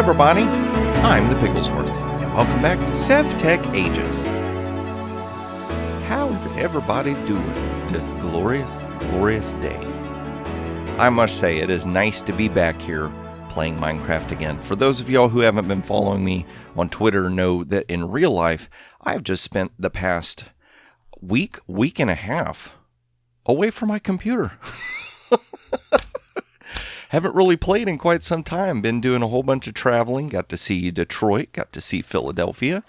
everybody, I'm the Pigglesworth, and welcome back to Sevtech Ages. How's everybody doing this glorious, glorious day? I must say, it is nice to be back here playing Minecraft again. For those of y'all who haven't been following me on Twitter know that in real life, I've just spent the past week and a half away from my computer. Haven't really played in quite some time. Been doing a whole bunch of traveling. Got to see Detroit. Got to see Philadelphia.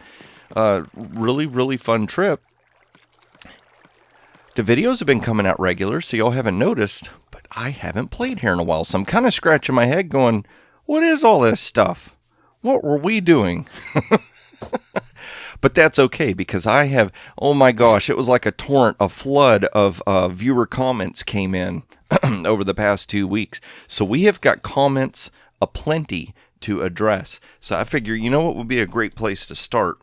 Really fun trip. The videos have been coming out regular, so y'all haven't noticed. But I haven't played here in a while. So I'm kind of scratching my head going, what is all this stuff? What were we doing? But that's okay, because I have, oh my gosh, it was like a torrent, a flood of viewer comments came in over the past 2 weeks. So we have got comments aplenty to address. So I figure, you know what would be a great place to start?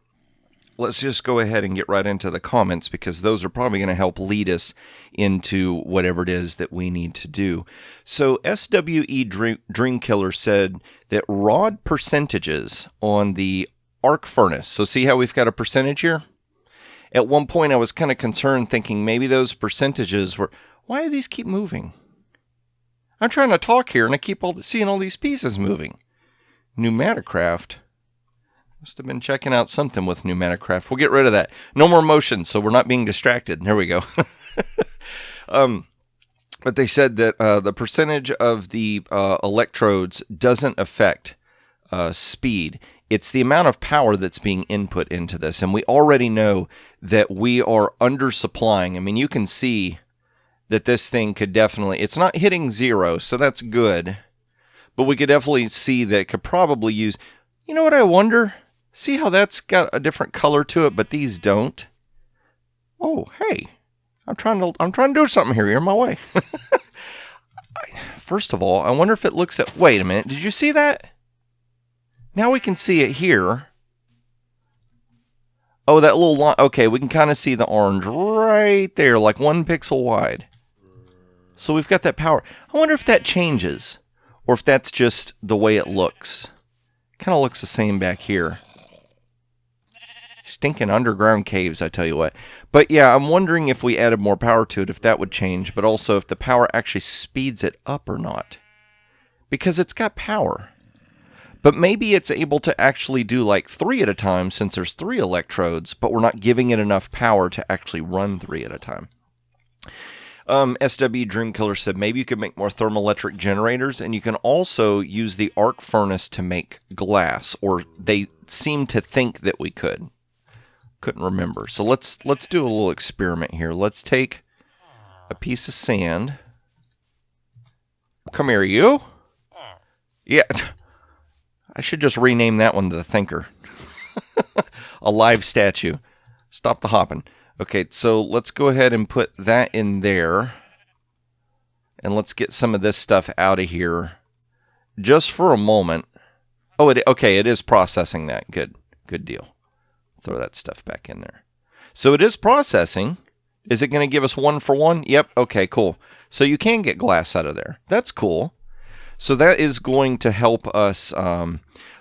Let's just go ahead and get right into the comments, because those are probably going to help lead us into whatever it is that we need to do. So SWE Dreamkiller said that rod percentages on the arc furnace. So see how we've got a percentage here? At one point I was kind of concerned, thinking maybe those percentages were, why do these keep moving? I'm trying to talk here and I keep seeing all these pieces moving. Pneumaticraft. Must have been checking out something with Pneumaticraft. We'll get rid of that. No more motion, so we're not being distracted. There we go. But they said that the percentage of the electrodes doesn't affect speed. It's the amount of power that's being input into this. And we already know that we are undersupplying. I mean, you can see that this thing could definitely, it's not hitting 0, so that's good. But we could definitely see that it could probably use, you know what I wonder? See how that's got a different color to it, but these don't? Oh, hey, I'm trying to do something here. You're in my way. First of all, I wonder if it looks at, wait a minute, did you see that? Now we can see it here. Oh, that little line. Okay, we can kind of see the orange right there, like 1 pixel wide. So we've got that power. I wonder if that changes, or if that's just the way it looks. Kind of looks the same back here. Stinking underground caves, I tell you what. But yeah, I'm wondering if we added more power to it, if that would change, but also if the power actually speeds it up or not. Because it's got power. But maybe it's able to actually do like 3 at a time, since there's 3 electrodes, but we're not giving it enough power to actually run 3 at a time. SW Dreamkiller said maybe you could make more thermoelectric generators, and you can also use the arc furnace to make glass, or they seem to think that we could. Couldn't remember. So let's do a little experiment here. Let's take a piece of sand. Come here, you. Yeah. I should just rename that one the Thinker. A live statue. Stop the hopping. Okay, so let's go ahead and put that in there. And let's get some of this stuff out of here. Just for a moment. Oh, okay, it is processing that. Good deal. Throw that stuff back in there. So it is processing. Is it going to give us 1 for 1? Yep, okay, cool. So you can get glass out of there. That's cool. So that is going to help us,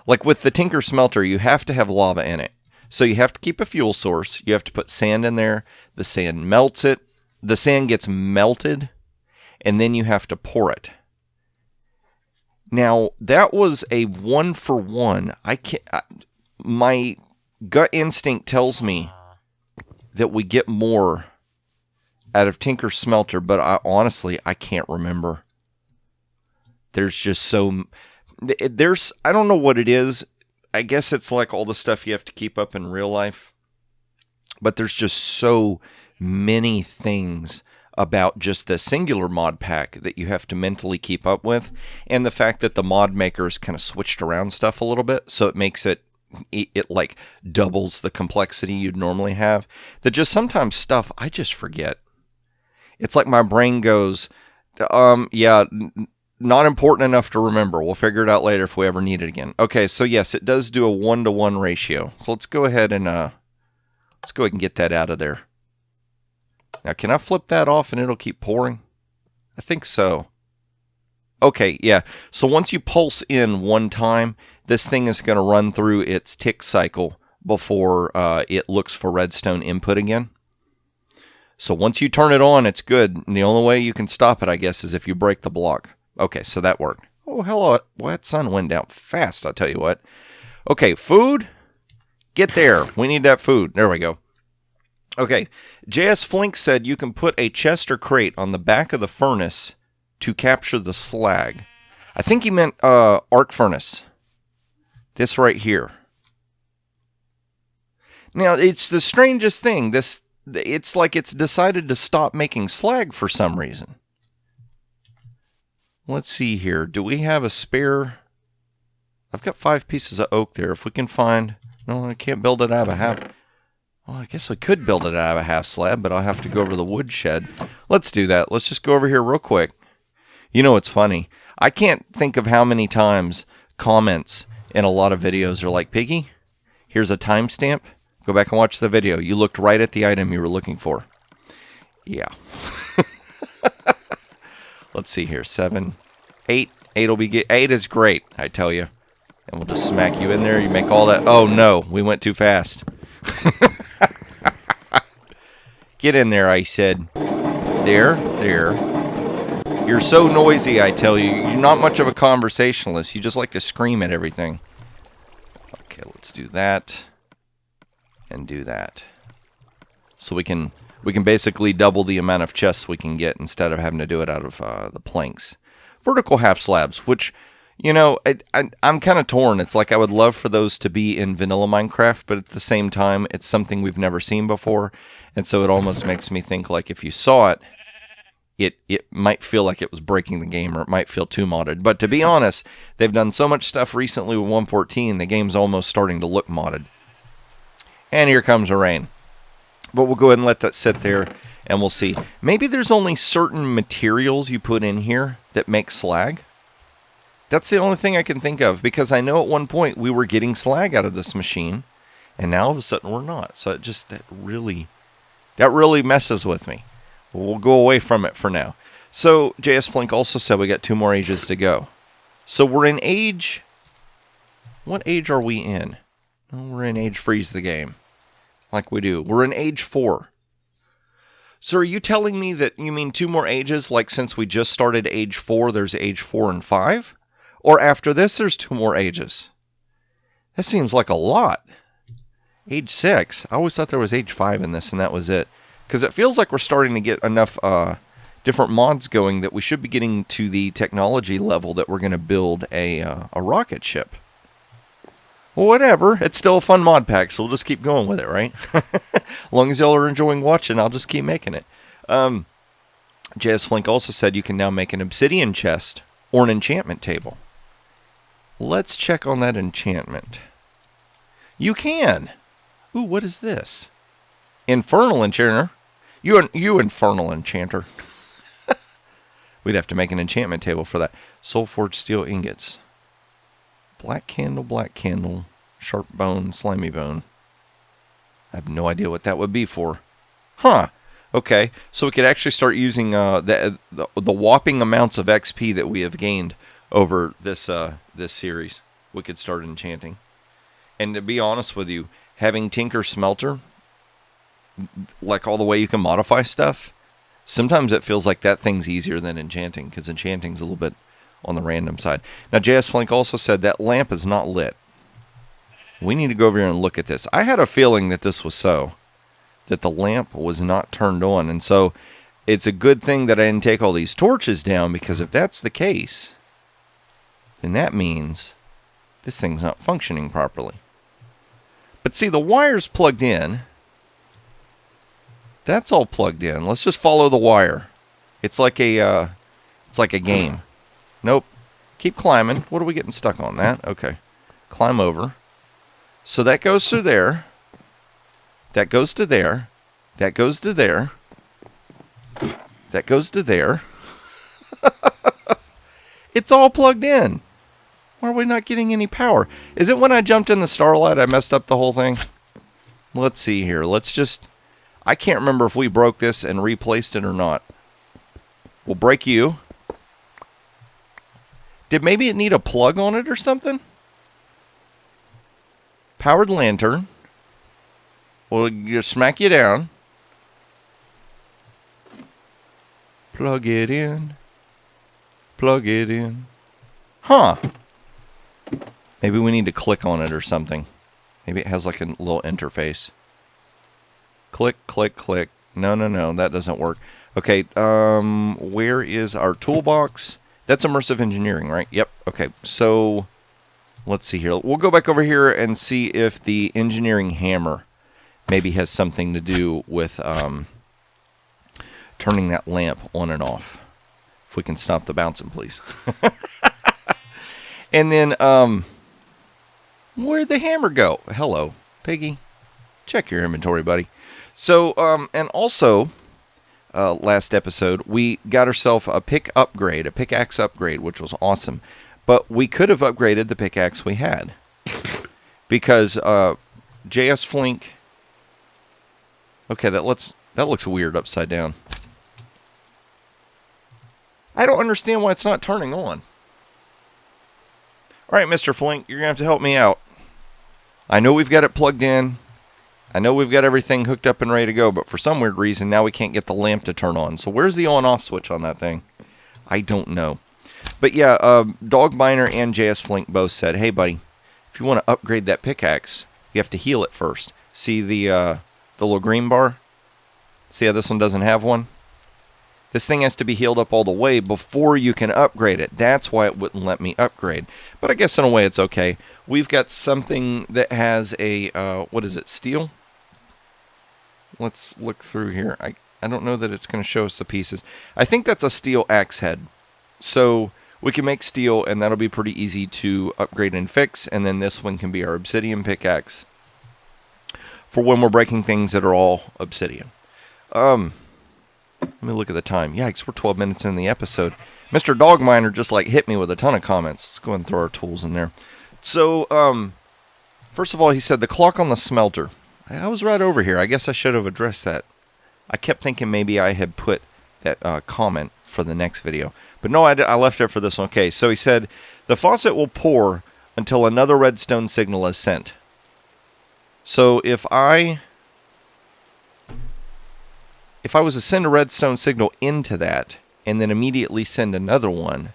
like with the Tinker Smelter, you have to have lava in it. So you have to keep a fuel source. You have to put sand in there. The sand melts it. The sand gets melted, and then you have to pour it. Now, that was a 1 for 1. My gut instinct tells me that we get more out of Tinker Smelter, but honestly, I can't remember. There's just I don't know what it is. I guess it's like all the stuff you have to keep up in real life. But there's just so many things about just the singular mod pack that you have to mentally keep up with. And the fact that the mod makers kind of switched around stuff a little bit. So it makes it like doubles the complexity you'd normally have. That just sometimes stuff I just forget. It's like my brain goes, yeah, not important enough to remember. We'll figure it out later if we ever need it again. Okay, so yes, it does do a 1-to-1 ratio. So let's go ahead and get that out of there. Now, can I flip that off and it'll keep pouring? I think so. Okay, yeah. So once you pulse in one time, this thing is going to run through its tick cycle before it looks for redstone input again. So once you turn it on, it's good. And the only way you can stop it, I guess, is if you break the block. Okay, so that worked. Oh, hello. Well, that sun went down fast, I'll tell you what. Okay, food. Get there. We need that food. There we go. Okay, JS Flink said you can put a chest or crate on the back of the furnace to capture the slag. I think he meant arc furnace. This right here. Now, it's the strangest thing. It's like it's decided to stop making slag for some reason. Let's see here. Do we have a spare? I've got 5 pieces of oak there. If we can find... No, I can't build it out of a half... Well, I guess I could build it out of a half slab, but I'll have to go over the wood shed. Let's do that. Let's just go over here real quick. You know, it's funny. I can't think of how many times comments in a lot of videos are like, Piggy, here's a timestamp. Go back and watch the video. You looked right at the item you were looking for. Yeah. Let's see here. 7, 8. 8 will be good. 8 is great, I tell you. And we'll just smack you in there. You make all that. Oh, no. We went too fast. Get in there, I said. There. You're so noisy, I tell you. You're not much of a conversationalist. You just like to scream at everything. Okay, let's do that. And do that. So we can basically double the amount of chests we can get instead of having to do it out of the planks. Vertical half slabs, which, you know, I'm kind of torn. It's like I would love for those to be in vanilla Minecraft, but at the same time, it's something we've never seen before. And so it almost makes me think like if you saw it, it might feel like it was breaking the game, or it might feel too modded. But to be honest, they've done so much stuff recently with 1.14, the game's almost starting to look modded. And here comes the rain. But we'll go ahead and let that sit there, and we'll see. Maybe there's only certain materials you put in here that make slag. That's the only thing I can think of, because I know at one point we were getting slag out of this machine, and now all of a sudden we're not. So it just, that really messes with me. We'll go away from it for now. So JS Flink also said we got 2 more ages to go. So we're in age... What age are we in? Oh, we're in age freeze the game. Like we do. We're in age 4. So are you telling me that you mean 2 more ages, like since we just started age 4, there's age 4 and 5? Or after this, there's 2 more ages? That seems like a lot. Age 6. I always thought there was age 5 in this, and that was it. Because it feels like we're starting to get enough different mods going that we should be getting to the technology level that we're going to build a rocket ship. Well, whatever. It's still a fun mod pack, so we'll just keep going with it, right? As long as y'all are enjoying watching, I'll just keep making it. JS Flink also said you can now make an obsidian chest or an enchantment table. Let's check on that enchantment. You can. Ooh, what is this? Infernal enchanter. You infernal enchanter. We'd have to make an enchantment table for that. Soul forged steel ingots. Black candle, sharp bone, slimy bone. I have no idea what that would be for. Huh. Okay, so we could actually start using the whopping amounts of XP that we have gained over this series. We could start enchanting. And to be honest with you, having Tinker Smelter, like all the way you can modify stuff, sometimes it feels like that thing's easier than enchanting, because enchanting's a little bit on the random side. Now, JS Flink also said that lamp is not lit. We need to go over here and look at this. I had a feeling that this was so, that the lamp was not turned on. And so it's a good thing that I didn't take all these torches down, because if that's the case, then that means this thing's not functioning properly. But see, the wire's plugged in. That's all plugged in. Let's just follow the wire. It's like a game. Nope. Keep climbing. What are we getting stuck on? That? Okay. Climb over. So that goes through there. That goes to there. That goes to there. That goes to there. It's all plugged in. Why are we not getting any power? Is it when I jumped in the starlight I messed up the whole thing? Let's see here. Let's just... I can't remember if we broke this and replaced it or not. We'll break you. Did maybe it need a plug on it or something? powered lantern. We'll just smack you down. Plug it in. Plug it in. Huh. Maybe we need to click on it or something. Maybe it has like a little interface. Click, click, click. No, no, no. That doesn't work. Okay, where is our toolbox? That's immersive engineering, right? Yep. Okay, so let's see here. We'll go back over here and see if the engineering hammer maybe has something to do with turning that lamp on and off. If we can stop the bouncing, please. And then, where'd the hammer go? Hello, Piggy. Check your inventory, buddy. So, and also, last episode, we got ourselves a pickaxe upgrade, which was awesome. But we could have upgraded the pickaxe we had. Because, JS Flink... Okay, that looks weird upside down. I don't understand why it's not turning on. Alright, Mr. Flink, you're going to have to help me out. I know we've got it plugged in. I know we've got everything hooked up and ready to go, but for some weird reason, now we can't get the lamp to turn on. So where's the on-off switch on that thing? I don't know. But yeah, Dogminer and JS Flink both said, hey, buddy, if you want to upgrade that pickaxe, you have to heal it first. See the little green bar? See how this one doesn't have one? This thing has to be healed up all the way before you can upgrade it. That's why it wouldn't let me upgrade. But I guess in a way it's okay. We've got something that has a, what is it, steel? Let's look through here. I don't know that it's going to show us the pieces. I think that's a steel axe head. So we can make steel, and that'll be pretty easy to upgrade and fix. And then this one can be our obsidian pickaxe for when we're breaking things that are all obsidian. Let me look at the time. Yikes, we're 12 minutes in the episode. Mr. Dogminer just like hit me with a ton of comments. Let's go ahead and throw our tools in there. So, first of all, he said the clock on the smelter. I was right over here. I guess I should have addressed that. I kept thinking maybe I had put that comment for the next video. But no, I left it for this one. Okay, so he said, the faucet will pour until another redstone signal is sent. So if I was to send a redstone signal into that and then immediately send another one,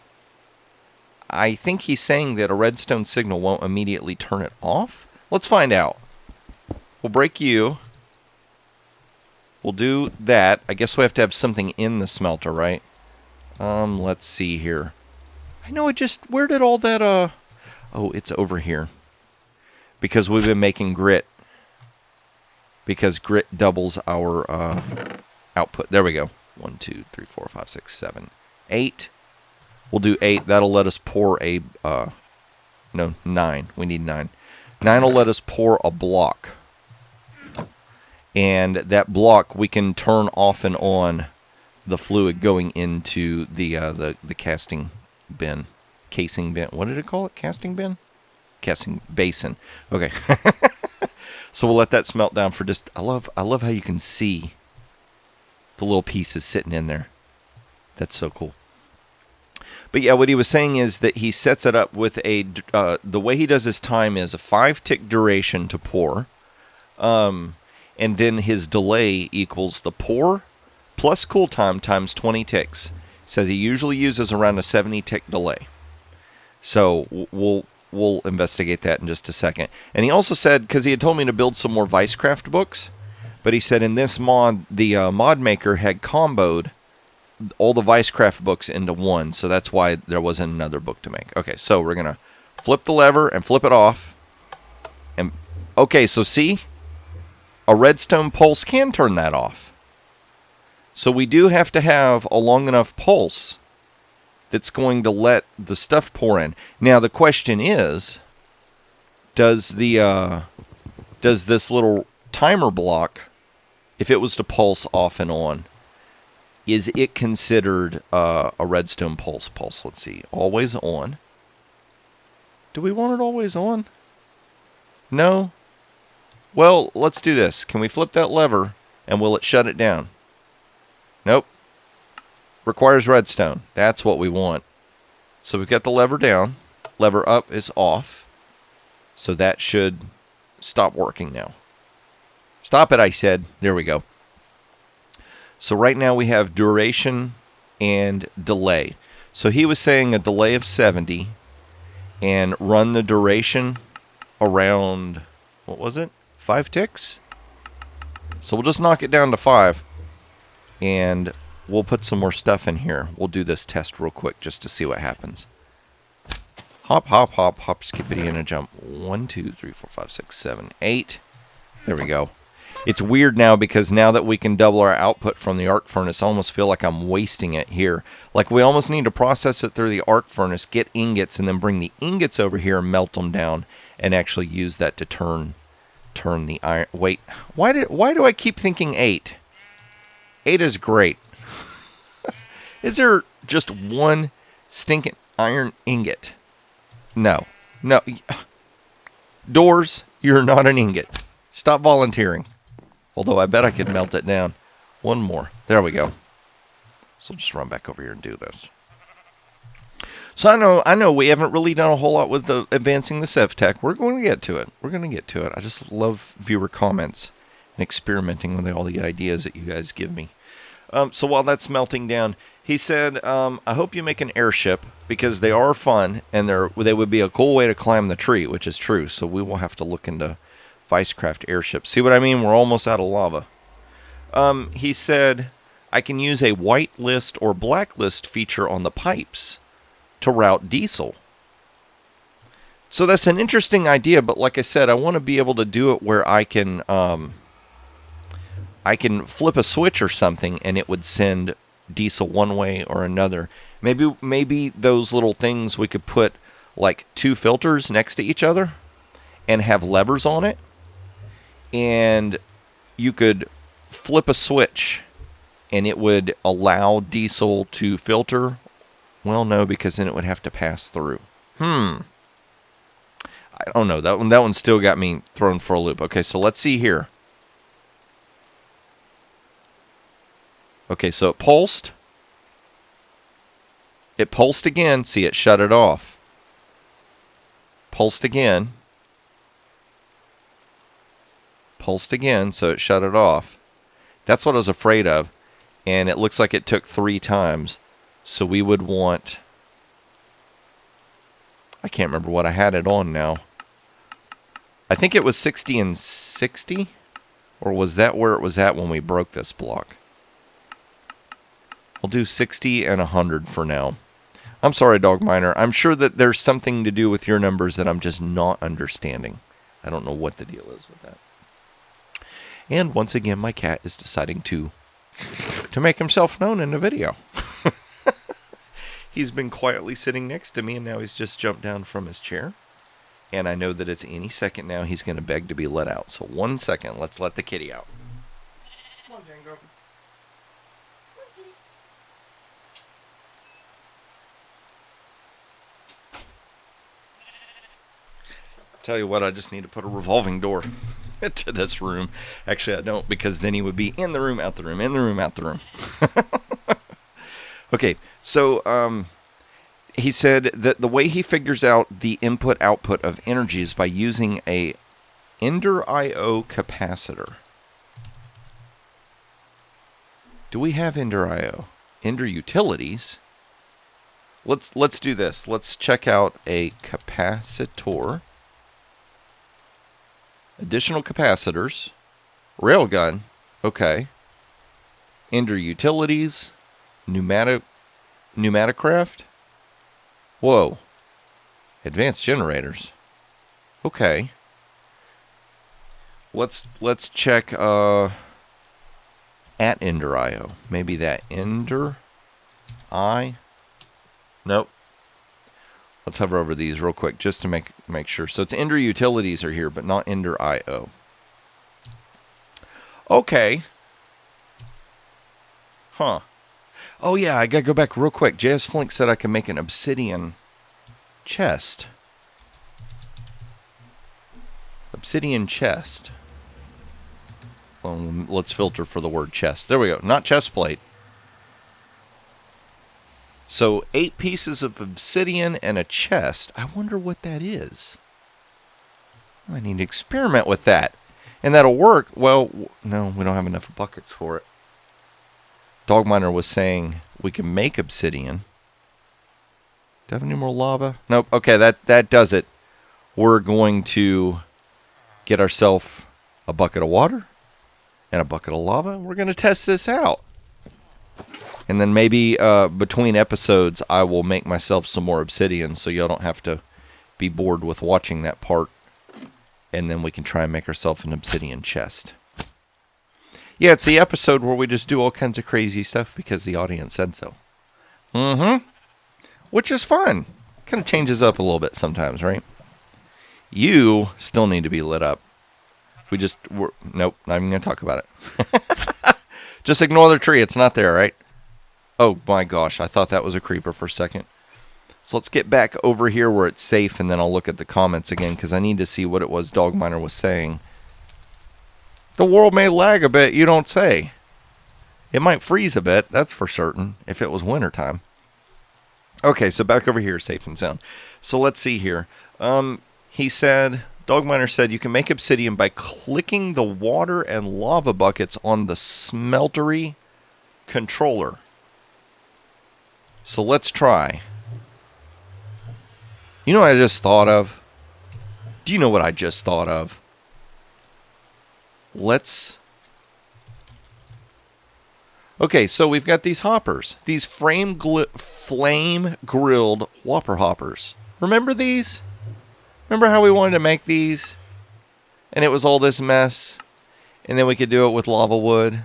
I think he's saying that a redstone signal won't immediately turn it off. Let's find out. We'll break you. We'll do that. I guess we have to have something in the smelter, right? Let's see here. I know it just... Where did all that... Oh, it's over here. Because we've been making grit. Because grit doubles our output. There we go. 1, 2, 3, 4, 5, 6, 7, 8. We'll do 8. That'll let us pour a... no, 9. We need 9. 9 will let us pour a block. And that block, we can turn off and on the fluid going into the casting bin. Casing bin. What did it call it? Casting bin? Casting basin. Okay. So we'll let that smelt down for just... I love how you can see the little pieces sitting in there. That's so cool. But yeah, what he was saying is that he sets it up with a... the way he does his time is a 5-tick duration to pour. And then his delay equals the pour plus cool time times 20 ticks. Says he usually uses around a 70-tick delay. So we'll investigate that in just a second. And he also said, because he had told me to build some more Vicecraft books, but he said in this mod, the mod maker had comboed all the Vicecraft books into one, so that's why there wasn't another book to make. Okay, so we're going to flip the lever and flip it off. And okay, so see? A redstone pulse can turn that off. So we do have to have a long enough pulse that's going to let the stuff pour in. Now the question is, does this little timer block, if it was to pulse off and on, is it considered a redstone pulse? Let's see. Always on. Do we want it always on? No? Well, let's do this. Can we flip that lever, and will it shut it down? Nope. Requires redstone. That's what we want. So we've got the lever down. Lever up is off. So that should stop working now. Stop it, I said. There we go. So right now we have duration and delay. So he was saying a delay of 70 and run the duration around, what was it? 5 ticks? So we'll just knock it down to 5 and we'll put some more stuff in here. We'll do this test real quick just to see what happens. Hop, hop, hop, hop, skippity and a jump. 1, 2, 3, 4, 5, 6, 7, 8. There we go. It's weird now because now that we can double our output from the arc furnace, I almost feel like I'm wasting it here. Like we almost need to process it through the arc furnace, get ingots, and then bring the ingots over here and melt them down and actually use that to turn the iron. Wait, why do I keep thinking 8? 8 is great. Is there just one stinking iron ingot? No. No. Doors, you're not an ingot. Stop volunteering. Although I bet I could melt it down. One more. There we go. So I'll just run back over here and do this. So I know we haven't really done a whole lot with the advancing the Sevtech. We're going to get to it. We're going to get to it. I just love viewer comments and experimenting with all the ideas that you guys give me. So while that's melting down, he said, I hope you make an airship because they are fun and they would be a cool way to climb the tree, which is true. So we will have to look into Vicecraft airships. See what I mean? We're almost out of lava. He said, I can use a whitelist or blacklist feature on the pipes to route diesel. So that's an interesting idea, but like I said, I want to be able to do it where I can flip a switch or something and it would send diesel one way or another. Maybe those little things we could put like 2 filters next to each other and have levers on it. And you could flip a switch and it would allow diesel to filter. Well, no, because then it would have to pass through. I don't know. That one still got me thrown for a loop. Okay, so let's see here. Okay, so it pulsed. It pulsed again. See, it shut it off. Pulsed again. Pulsed again, so it shut it off. That's what I was afraid of. And it looks like it took 3 times. So we would want... I can't remember what I had it on now. I think it was 60 and 60? Or was that where it was at when we broke this block? We'll do 60 and 100 for now. I'm sorry, Dog Miner. I'm sure that there's something to do with your numbers that I'm just not understanding. I don't know what the deal is with that. And once again, my cat is deciding to make himself known in the video. He's been quietly sitting next to me, and now he's just jumped down from his chair. And I know that it's any second now he's going to beg to be let out. So 1 second, let's let the kitty out. Come on, Django. Tell you what, I just need to put a revolving door to this room. Actually, I don't, because then he would be in the room, out the room, in the room, out the room. Okay, so he said that the way he figures out the input-output of energy is by using a Ender IO capacitor. Do we have Ender IO? Ender Utilities? Let's do this. Let's check out a capacitor. Additional capacitors. Railgun. Okay. Ender Utilities. Pneumaticraft. Whoa. Advanced generators. Okay. Let's check at Ender IO. Maybe that Ender I. Nope. Let's hover over these real quick just to make sure. So it's Ender Utilities are here, but not Ender IO. Okay. Huh. Oh yeah, I gotta go back real quick. JS Flink said I can make an obsidian chest. Obsidian chest. Well, let's filter for the word chest. There we go. Not chest plate. So 8 pieces of obsidian and a chest. I wonder what that is. I need to experiment with that. And that'll work. Well, no, we don't have enough buckets for it. Dogminer was saying we can make obsidian. Do I have any more lava? Nope. Okay, that does it. We're going to get ourselves a bucket of water and a bucket of lava. We're going to test this out. And then maybe between episodes, I will make myself some more obsidian so y'all don't have to be bored with watching that part. And then we can try and make ourselves an obsidian chest. Yeah, it's the episode where we just do all kinds of crazy stuff because the audience said so. Mm-hmm. Which is fun. Kind of changes up a little bit sometimes, right? You still need to be lit up. Nope, not even going to talk about it. Just ignore the tree. It's not there, right? Oh, my gosh. I thought that was a creeper for a second. So let's get back over here where it's safe, and then I'll look at the comments again, because I need to see what it was Dogminer was saying. The world may lag a bit, you don't say. It might freeze a bit, that's for certain, if it was wintertime. Okay, so back over here, safe and sound. So let's see here. He said, Dogminer said, you can make obsidian by clicking the water and lava buckets on the Smeltery controller. So let's try. You know what I just thought of? Do you know what I just thought of? Okay, so we've got these hoppers. These flame-grilled whopper hoppers. Remember these? Remember how we wanted to make these? And it was all this mess? And then we could do it with lava wood.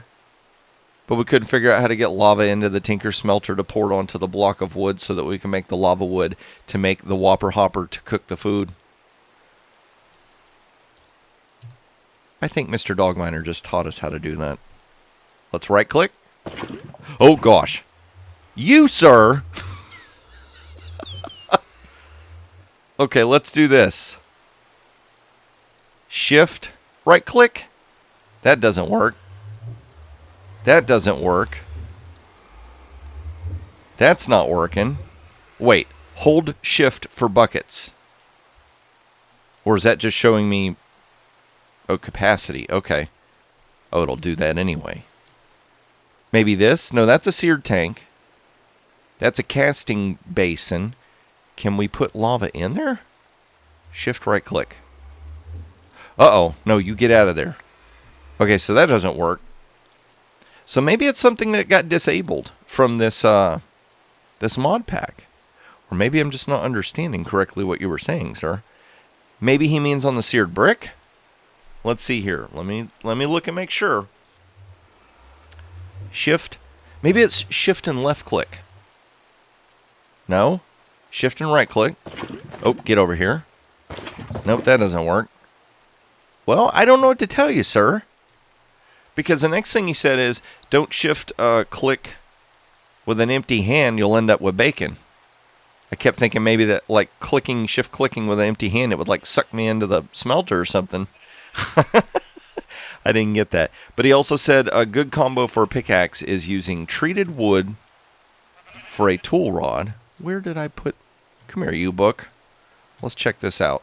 But we couldn't figure out how to get lava into the Tinker smelter to pour it onto the block of wood so that we can make the lava wood to make the whopper hopper to cook the food. I think Mr. Dogminer just taught us how to do that. Let's right click. Oh gosh. You, sir! Okay, let's do this. Shift, right click. That doesn't work. That doesn't work. That's not working. Wait, hold shift for buckets. Or is that just showing me capacity? Okay. Oh, it'll do that anyway. Maybe this? No, that's a seared tank. That's a casting basin. Can we put lava in there? Shift right click. Uh-oh. No, you get out of there. Okay, so that doesn't work. So maybe it's something that got disabled from this this mod pack. Or maybe I'm just not understanding correctly what you were saying, sir. Maybe he means on the seared brick? Let's see here. Let me look and make sure. Shift. Maybe it's shift and left click. No? Shift and right click. Oh, get over here. Nope, that doesn't work. Well, I don't know what to tell you, sir. Because the next thing he said is, don't shift click with an empty hand, you'll end up with bacon. I kept thinking maybe that, like, shift clicking with an empty hand, it would, like, suck me into the smelter or something. I didn't get that. But he also said a good combo for a pickaxe is using treated wood for a tool rod. Where did I put... Come here, you book. Let's check this out.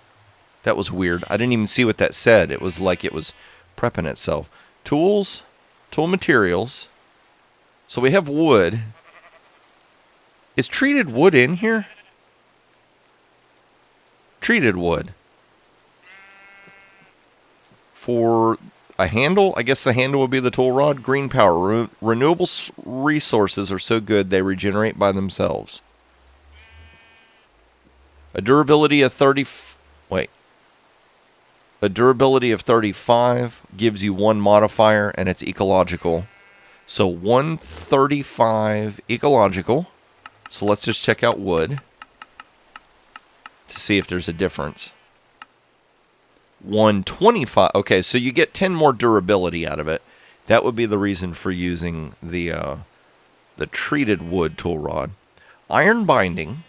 That was weird. I didn't even see what that said. It was like it was prepping itself. Tools, tool materials. So we have wood. Is treated wood in here? Treated wood. For a handle, I guess the handle would be the tool rod. Green power. Renewable resources are so good they regenerate by themselves. A durability of 30... Wait. A durability of 35 gives you one modifier, and it's ecological. So 135 ecological. So let's just check out wood to see if there's a difference. 125. Okay, so you get 10 more durability out of it. That would be the reason for using the treated wood tool rod. Iron binding.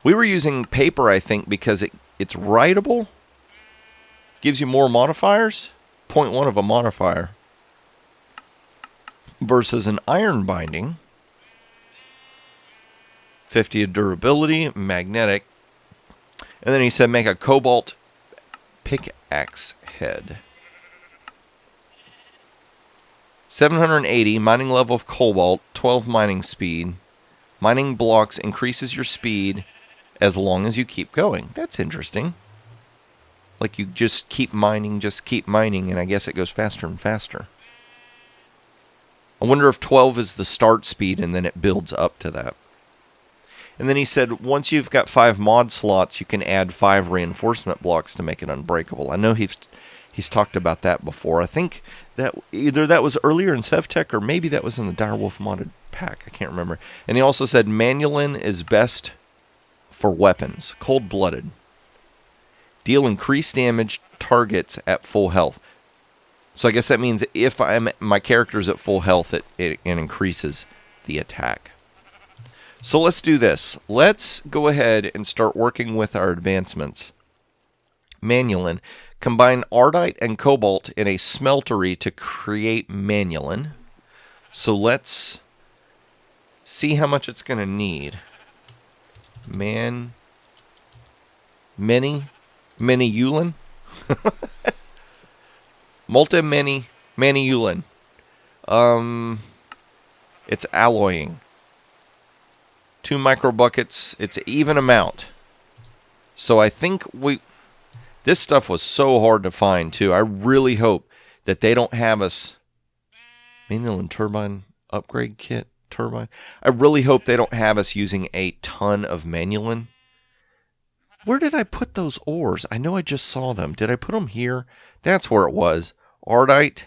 We were using paper, I think, because it's writable. Gives you more modifiers. 0.1 of a modifier. Versus an iron binding. 50 of durability, magnetic. And then he said make a cobalt pickaxe head. 780 mining level of cobalt, 12 mining speed. Mining blocks increases your speed as long as you keep going. That's interesting. Like you just keep mining, and I guess it goes faster and faster. I wonder if 12 is the start speed and then it builds up to that. And then he said once you've got 5 mod slots, you can add 5 reinforcement blocks to make it unbreakable. I know he's talked about that before. I think that either that was earlier in Sevtech or maybe that was in the Direwolf modded pack. I can't remember. And he also said Manyullyn is best for weapons, cold-blooded. Deal increased damage targets at full health. So I guess that means if my character's at full health, it increases the attack. So let's do this. Let's go ahead and start working with our advancements. Manyullyn. Combine Ardite and Cobalt in a Smeltery to create Manyullyn. So let's see how much it's going to need. Manyullyn. Manyullyn. It's alloying. 2 micro buckets. It's an even amount. So I think this stuff was so hard to find too. I really hope that they don't have us Manyullyn turbine upgrade kit turbine. I really hope they don't have us using a ton of Manyullyn. Where did I put those ores? I know I just saw them. Did I put them here? That's where it was. Ardite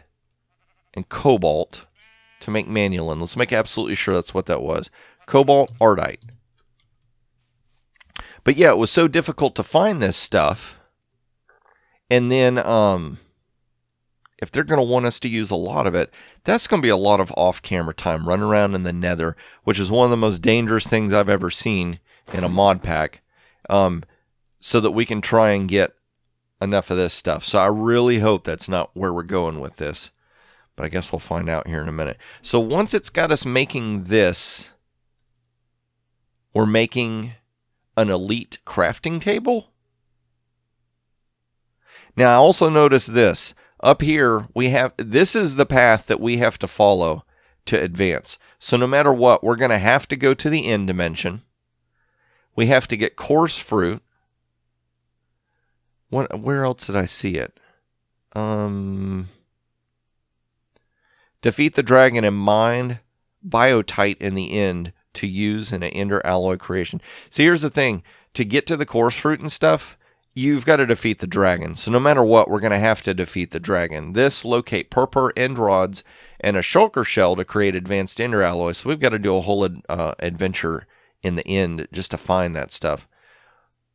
and Cobalt to make Manyullyn. Let's make absolutely sure that's what that was. Cobalt, Ardite. But yeah, it was so difficult to find this stuff. And then if they're going to want us to use a lot of it, that's going to be a lot of off-camera time running around in the nether, which is one of the most dangerous things I've ever seen in a mod pack. So that we can try and get enough of this stuff. So I really hope that's not where we're going with this. But I guess we'll find out here in a minute. So once it's got us making this, we're making an elite crafting table. Now I also noticed this. Up here, this is the path that we have to follow to advance. So no matter what, we're going to have to go to the end dimension. We have to get coarse fruit. Where else did I see it? Defeat the dragon and mine biotite in the end to use in an ender alloy creation. See, here's the thing. To get to the coarse fruit and stuff, you've got to defeat the dragon. So no matter what, we're going to have to defeat the dragon. This, locate purple end rods and a shulker shell to create advanced ender alloys. So we've got to do a whole adventure in the end just to find that stuff.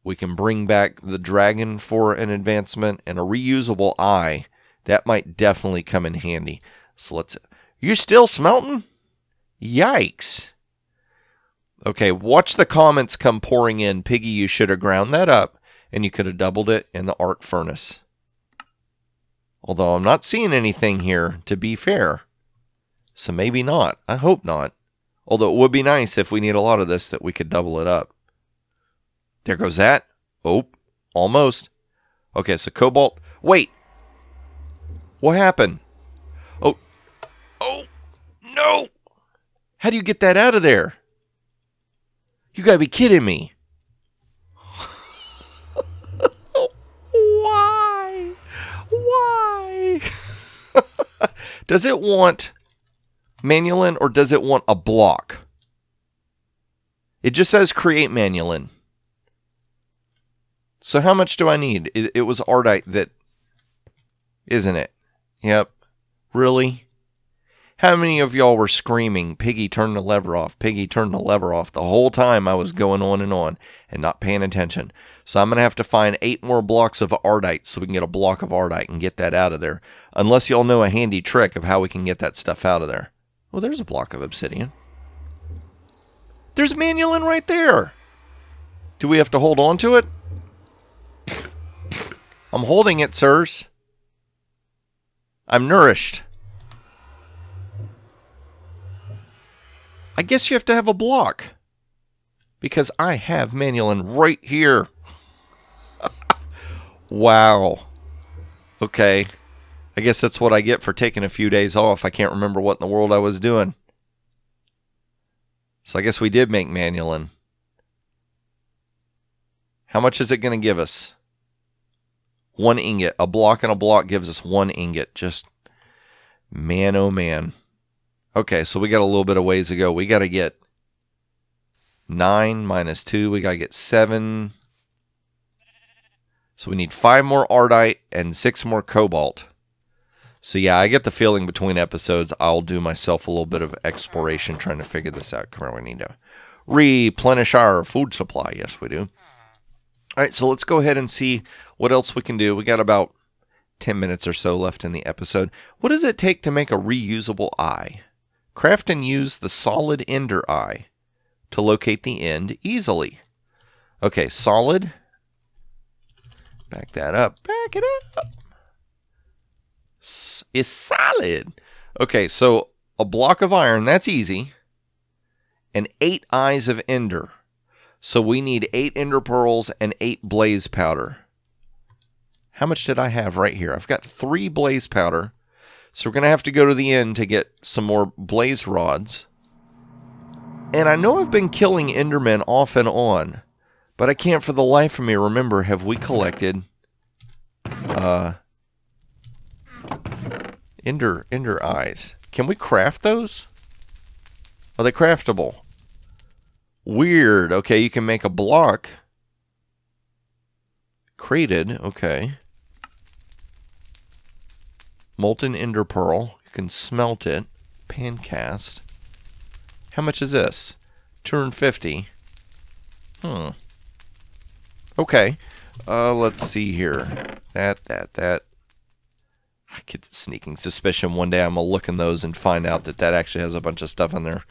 We can bring back the dragon for an advancement and a reusable eye. That might definitely come in handy. So let's... You still smelting? Yikes. Okay, watch the comments come pouring in. Piggy, you should have ground that up and you could have doubled it in the arc furnace. Although I'm not seeing anything here, to be fair. So maybe not. I hope not. Although it would be nice if we need a lot of this that we could double it up. There goes that. Oh, almost. Okay, so Cobalt. Wait. What happened? Oh, no. How do you get that out of there? You gotta be kidding me. Why? Does it want Manyullyn or does it want a block? It just says create Manyullyn. So how much do I need? It was Ardite that... Isn't it? Yep. Really? How many of y'all were screaming, Piggy, turn the lever off, Piggy, turn the lever off, the whole time I was going on and not paying attention? So I'm going to have to find 8 more blocks of Ardite so we can get a block of Ardite and get that out of there. Unless y'all know a handy trick of how we can get that stuff out of there. Well, there's a block of obsidian. There's Manyullyn right there. Do we have to hold on to it? I'm holding it, sirs. I'm nourished. I guess you have to have a block. Because I have Manyullyn right here. Wow. Okay. I guess that's what I get for taking a few days off. I can't remember what in the world I was doing. So I guess we did make Manyullyn. How much is it going to give us? 1 ingot. A block and a block gives us 1 ingot. Just, man, oh man. Okay, so we got a little bit of ways to go. We got to get 9 minus 2. We got to get 7. So we need 5 more Ardite and 6 more Cobalt. So yeah, I get the feeling between episodes I'll do myself a little bit of exploration trying to figure this out. Come on, we need to replenish our food supply. Yes, we do. All right, so let's go ahead and see what else we can do. We got about 10 minutes or so left in the episode. What does it take to make a reusable eye? Craft and use the solid ender eye to locate the end easily. Okay, solid. Back that up. Back it up. Is solid. Okay, so a block of iron, that's easy. And 8 eyes of ender. So we need 8 ender pearls and 8 blaze powder. How much did I have right here? I've got 3 blaze powder. So we're going to have to go to the end to get some more blaze rods. And I know I've been killing endermen off and on. But I can't for the life of me remember, have we collected Ender eyes. Can we craft those? Are they craftable? Weird. Okay, you can make a block. Crated. Okay. Molten ender pearl. You can smelt it. Pancast. How much is this? 250. Okay. Let's see here. That. I get the sneaking suspicion one day I'm going to look in those and find out that actually has a bunch of stuff in there.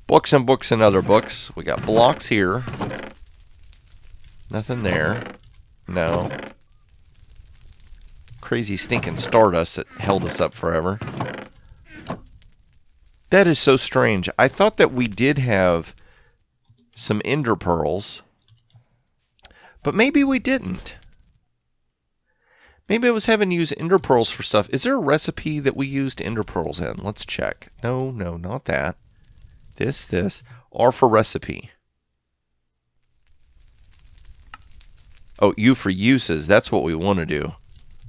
Books and books and other books. We got blocks here. Nothing there. No. Crazy stinking stardust that held us up forever. That is so strange. I thought that we did have some ender pearls, but maybe we didn't. Maybe I was having to use ender pearls for stuff. Is there a recipe that we used ender pearls in? Let's check. No, not that. This. R for recipe. Oh, U for uses. That's what we want to do.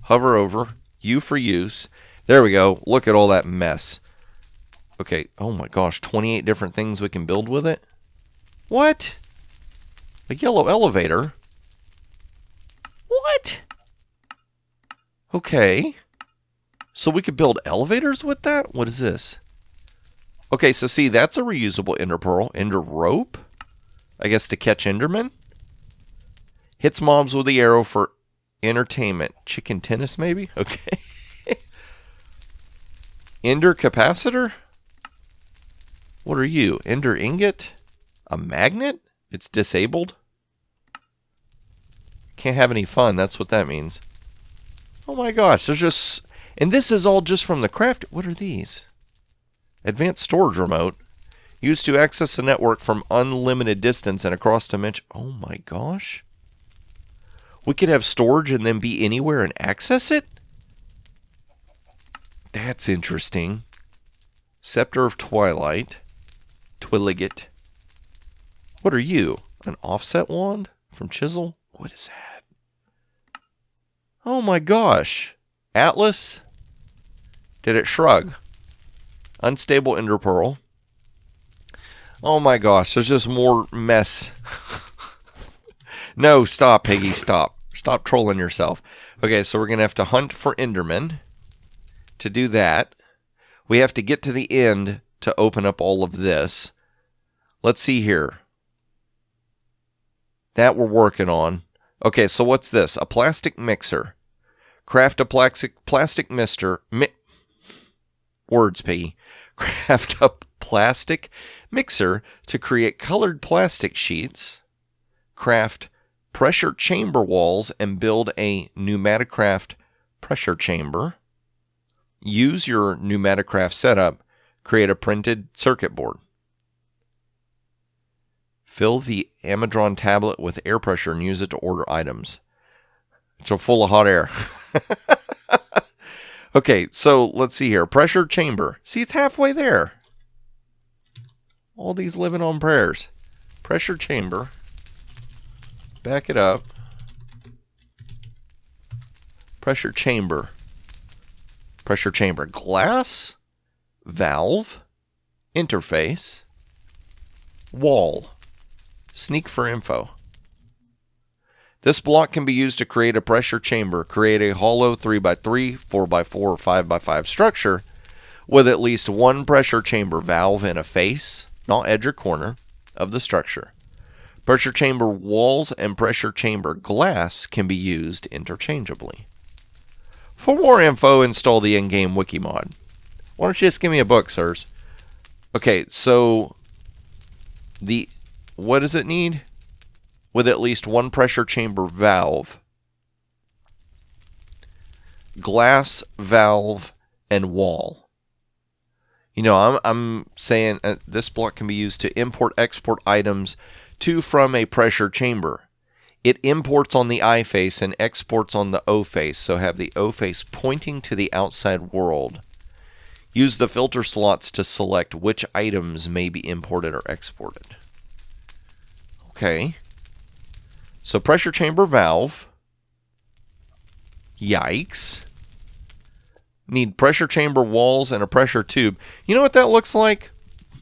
Hover over. U for use. There we go. Look at all that mess. Okay. Oh my gosh. 28 different things we can build with it. What? A yellow elevator? What? Okay. So we could build elevators with that? What is this? Okay, so see, that's a reusable ender pearl. Ender rope? I guess to catch endermen? Hits mobs with the arrow for entertainment. Chicken tennis, maybe? Okay. Ender capacitor? What are you? Ender ingot? A magnet? It's disabled? Can't have any fun, that's what that means. Oh my gosh, there's just... And this is all just from the craft... What are these? Advanced storage remote. Used to access the network from unlimited distance and across dimension... Oh my gosh. We could have storage and then be anywhere and access it? That's interesting. Scepter of Twilight. Twilligate. What are you? An offset wand? From Chisel? What is that? Oh my gosh. Atlas? Did it shrug? Unstable ender pearl. Oh my gosh, there's just more mess. No, stop, Piggy, stop. Stop trolling yourself. Okay, so we're going to have to hunt for endermen. To do that, we have to get to the end to open up all of this. Let's see here. That we're working on. Okay, so what's this? A plastic mixer. Craft a plastic mixer. Words, Piggy. Craft a plastic mixer to create colored plastic sheets. Craft pressure chamber walls and build a pneumaticraft pressure chamber. Use your pneumaticraft setup. Create a printed circuit board. Fill the Amazon tablet with air pressure and use it to order items. So full of hot air. Okay, so let's see here. Pressure chamber. See, it's halfway there. All these living on prayers. Pressure chamber. Back it up. Pressure chamber. Pressure chamber. Glass. Valve. Interface. Wall. Sneak for info. This block can be used to create a pressure chamber. Create a hollow 3x3, 4x4, or 5x5 structure with at least one pressure chamber valve in a face, not edge or corner, of the structure. Pressure chamber walls and pressure chamber glass can be used interchangeably. For more info, install the in-game wiki mod. Why don't you just give me a book, sirs? Okay, so what does it need? With at least one pressure chamber valve, glass, valve, and wall. You know, I'm saying this block can be used to import-export items to from a pressure chamber. It imports on the I face and exports on the O face, so have the O face pointing to the outside world. Use the filter slots to select which items may be imported or exported. Okay. So pressure chamber valve. Yikes. Need pressure chamber walls and a pressure tube. You know what that looks like?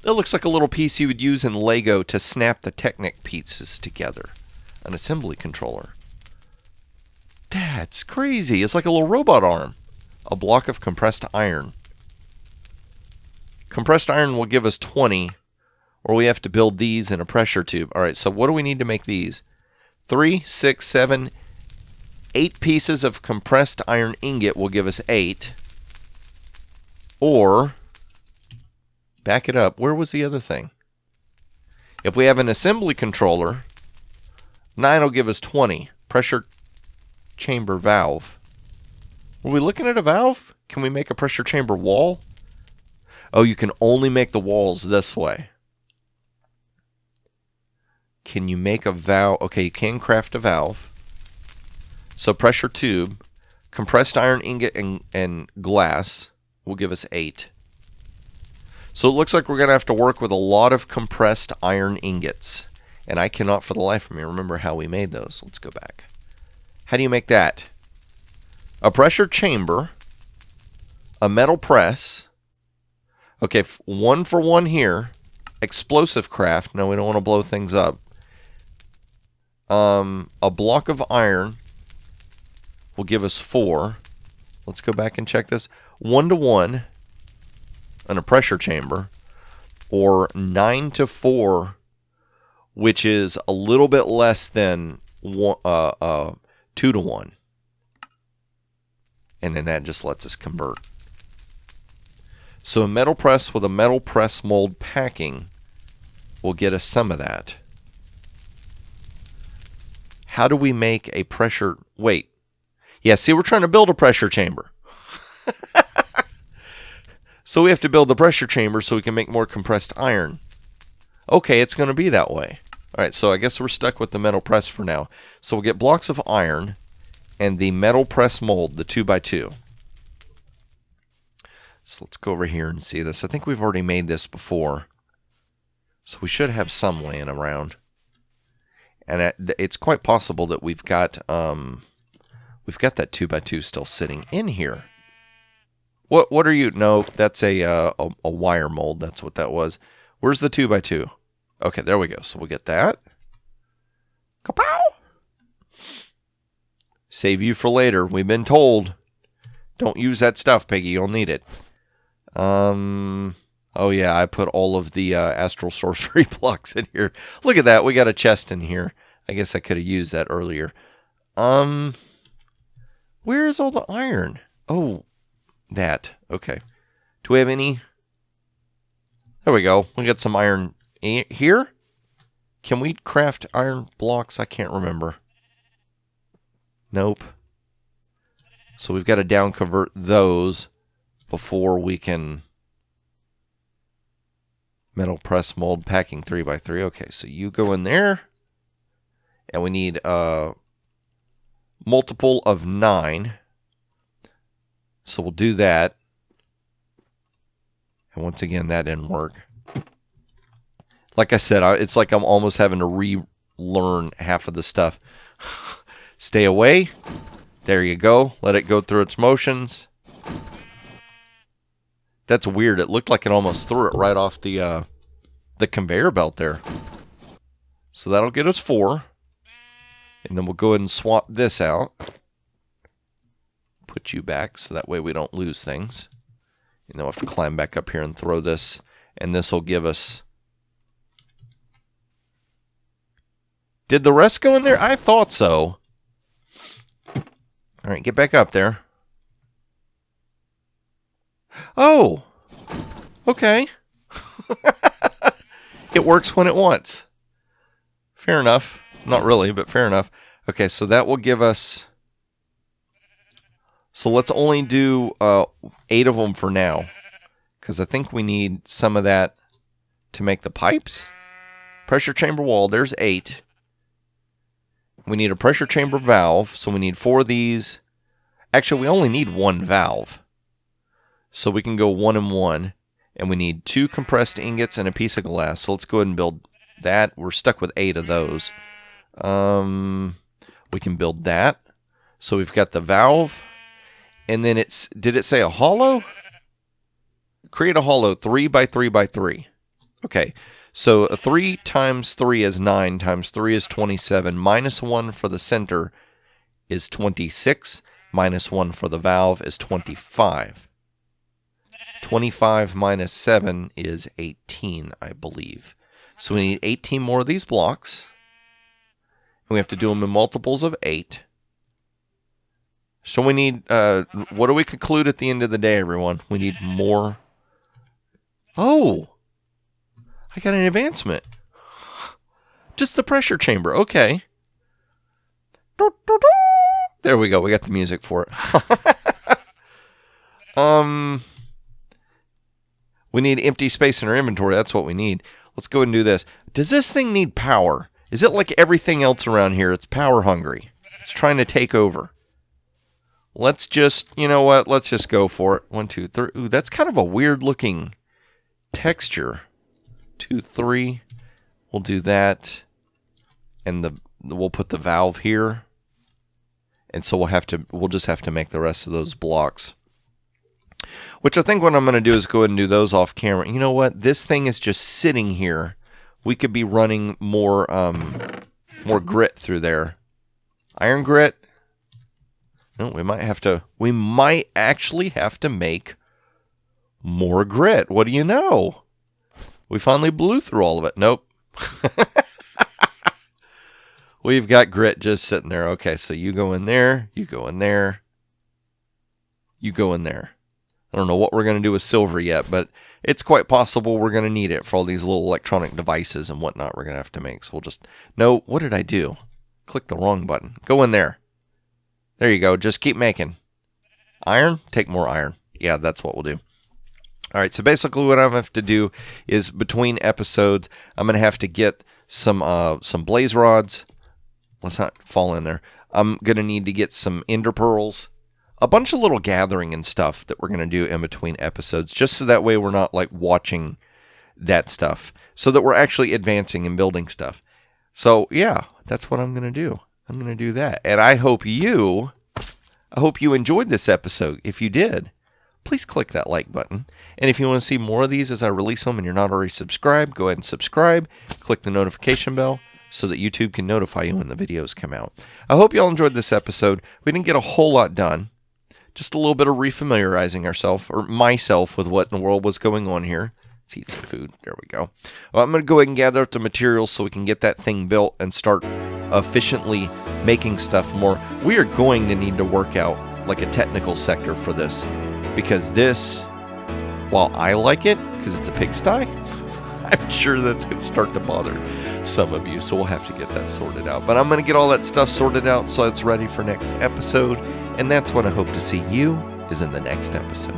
It looks like a little piece you would use in Lego to snap the Technic pieces together. An assembly controller. That's crazy. It's like a little robot arm. A block of compressed iron. Compressed iron will give us 20, or we have to build these in a pressure tube. All right, so what do we need to make these? 3, 6, 7, 8 pieces of compressed iron ingot will give us 8. Or, back it up, where was the other thing? If we have an assembly controller, 9 will give us 20. Pressure chamber valve. Were we looking at a valve? Can we make a pressure chamber wall? Oh, you can only make the walls this way. Can you make a valve? Okay, you can craft a valve. So pressure tube, compressed iron ingot, and glass will give us 8. So it looks like we're going to have to work with a lot of compressed iron ingots. And I cannot for the life of me remember how we made those. Let's go back. How do you make that? A pressure chamber, a metal press. Okay, 1 for 1 here. Explosive craft. No, we don't want to blow things up. A block of iron will give us 4. Let's go back and check this. 1 to 1 in a pressure chamber, or 9 to 4, which is a little bit less than 2 to 1. And then that just lets us convert. So a metal press with a metal press mold packing will get us some of that. How do we make a pressure... Wait. Yeah, see, we're trying to build a pressure chamber. So we have to build the pressure chamber so we can make more compressed iron. Okay, it's going to be that way. All right, so I guess we're stuck with the metal press for now. So we'll get blocks of iron and the metal press mold, the 2x2. So let's go over here and see this. I think we've already made this before. So we should have some laying around. And it's quite possible that we've got that 2x2 still sitting in here. What are you? No, that's a wire mold. That's what that was. Where's the 2x2? Okay, there we go. So we'll get that. Kapow! Save you for later. We've been told. Don't use that stuff, Piggy. You'll need it. Oh yeah, I put all of the astral sorcery blocks in here. Look at that. We got a chest in here. I guess I could have used that earlier. Where is all the iron? Oh, that. Okay. Do we have any? There we go. We got some iron here. Can we craft iron blocks? I can't remember. Nope. So we've got to down convert those before we can Metal press mold packing 3x3. Okay, so you go in there. And we need a multiple of 9. So we'll do that. And once again, that didn't work. Like I said, it's like I'm almost having to relearn half of the stuff. Stay away. There you go. Let it go through its motions. That's weird. It looked like it almost threw it right off the conveyor belt there. So that'll get us 4. And then we'll go ahead and swap this out. Put you back so that way we don't lose things. And then we'll have to climb back up here and throw this. And this will give us... Did the rest go in there? I thought so. All right, get back up there. Oh! Okay. It works when it wants. Fair enough. Not really, but fair enough. Okay, so that will give us... So let's only do 8 of them for now. Because I think we need some of that to make the pipes. Pressure chamber wall, there's 8. We need a pressure chamber valve, so we need 4 of these. Actually, we only need 1 valve. So we can go 1 and 1. And we need 2 compressed ingots and a piece of glass. So let's go ahead and build that. We're stuck with 8 of those. We can build that. So we've got the valve. And then it's... Did it say a hollow? Create a hollow 3x3x3. Okay. So a 3 times 3 is 9 times 3 is 27. Minus 1 for the center is 26. Minus 1 for the valve is 25. 25 minus 7 is 18, I believe. So we need 18 more of these blocks. And we have to do them in multiples of 8. So we need... what do we conclude at the end of the day, everyone? We need more... Oh! I got an advancement. Just the pressure chamber. Okay. There we go. We got the music for it. We need empty space in our inventory. That's what we need. Let's go and do this. Does this thing need power? Is it like everything else around here? It's power hungry. It's trying to take over. Let's just, you know what? Let's just go for it. 1, 2, 3. Ooh, that's kind of a weird looking texture. 2, 3. We'll do that. And we'll put the valve here. And so we'll just have to make the rest of those blocks. Which I think what I'm going to do is go ahead and do those off camera. You know what? This thing is just sitting here. We could be running more grit through there. Iron grit. No, we might actually have to make more grit. What do you know? We finally blew through all of it. Nope. We've got grit just sitting there. Okay, so you go in there. You go in there. You go in there. I don't know what we're going to do with silver yet, but it's quite possible we're going to need it for all these little electronic devices and whatnot we're going to have to make. So we'll just... No, what did I do? Click the wrong button. Go in there. There you go. Just keep making. Iron? Take more iron. Yeah, that's what we'll do. All right, so basically what I'm going to have to do is between episodes, I'm going to have to get some blaze rods. Let's not fall in there. I'm going to need to get some ender pearls. A bunch of little gathering and stuff that we're going to do in between episodes, just so that way we're not like watching that stuff, so that we're actually advancing and building stuff. So yeah, that's what I'm going to do. I'm going to do that. And I hope you enjoyed this episode. If you did, please click that like button. And if you want to see more of these as I release them and you're not already subscribed, go ahead and subscribe. Click the notification bell so that YouTube can notify you when the videos come out. I hope you all enjoyed this episode. We didn't get a whole lot done. Just a little bit of refamiliarizing ourselves, or myself, with what in the world was going on here. Let's eat some food. There we go. Well, I'm going to go ahead and gather up the materials so we can get that thing built and start efficiently making stuff more. We are going to need to work out like a technical sector for this, because this, while I like it, because it's a pigsty, I'm sure that's going to start to bother some of you, so we'll have to get that sorted out. But I'm going to get all that stuff sorted out so it's ready for next episode. And that's when I hope to see you, is in the next episode.